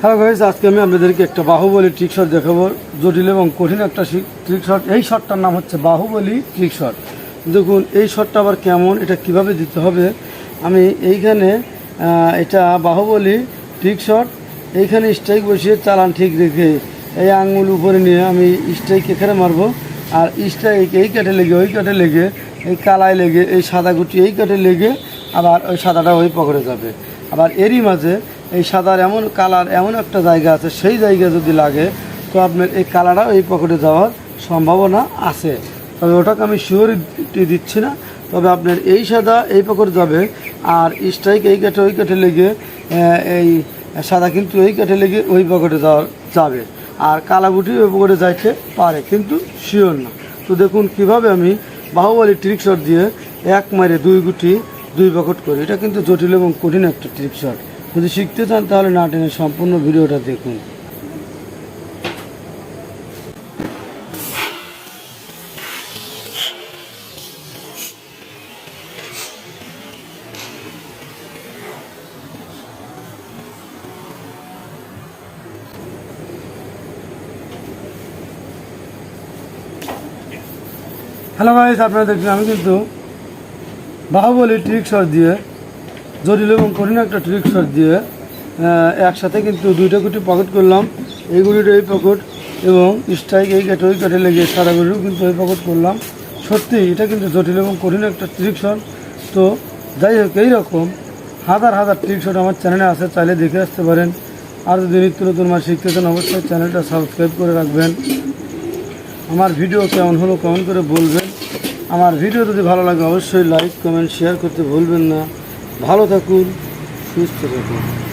Hello guys, আজকে আমি আপনাদেরকে একটা বাহুবলী ট্রিক শট দেখাবো। জটিল এবং কঠিন একটা ট্রিক শট। এই শটটার নাম হচ্ছে বাহুবলী ট্রিক শট। দেখুন এই শটটা আবার কেমন, এটা কিভাবে দিতে হবে। আমি এইখানে এটা বাহুবলী ট্রিক শট। এইখানে স্ট্রাইক বসিয়ে চালান ঠিক রেখে এই আঙুল উপরে নিয়ে আমি স্ট্রাইক এখানে মারবো, আর স্ট্রাইক এই কাটে লেগে ওই কাটে লেগে এই কালায় লেগে এই সাদা গুটি এই কাটে লেগে আবার ওই সাদাটা ওই পকেটে যাবে। আবার এরই মাঝে এই সাদার এমন কালার এমন একটা জায়গা আছে, সেই জায়গায় যদি লাগে তো আপনার এই কালারটা এই পকেটে যাওয়ার সম্ভাবনা আছে। তবে ওটাকে আমি শিওরিটি দিচ্ছি না। তবে আপনার এই সাদা এই পকেটে যাবে, আর স্ট্রাইক এই কাঠে ওই কাঠে লেগে এই সাদা কিন্তু এই কাঠে লেগে ওই পকেটে যাবে, আর কালা গুটি ওই পকেটে যাইতে পারে, কিন্তু শিওর না। তো দেখুন কিভাবে আমি বাহুবলী ট্রিক শট দিয়ে এক মারে দুই গুটি দুই পকেট করি। এটা কিন্তু জটিল এবং কঠিন একটা ট্রিক শট। যদি শিখতে চান তাহলে না টেনে সম্পূর্ণ ভিডিওটা দেখুন। হ্যালো গাইস, আপনারা দেখছেন আমি কিন্তু বাহুবলী ট্রিক শট দিয়ে জটিল এবং কঠিন একটা ট্রিক শট দিয়ে একসাথে কিন্তু দুইটা গুটি পকেট করলাম। এই গুটিটা এই পকেট এবং স্ট্রাইক এই কাটে ওই কাটে লেগে সাদা গুটিও কিন্তু এই পকেট করলাম। সত্যি এটা কিন্তু জটিল এবং কঠিন একটা ট্রিক শট। তো যাই হোক, এইরকম হাজার হাজার ট্রিক শট আমার চ্যানেলে আছে, চাইলে দেখে আসতে পারেন। আর যদি নিত্য নতুন মাছ শিখতে চান অবশ্যই চ্যানেলটা সাবস্ক্রাইব করে রাখবেন। আমার ভিডিও কেমন হলো কমেন্ট করে বলবেন। আমার ভিডিও যদি ভালো লাগে অবশ্যই লাইক কমেন্ট শেয়ার করতে ভুলবেন না। ভালো থাকুন, সুস্থ থাকুন।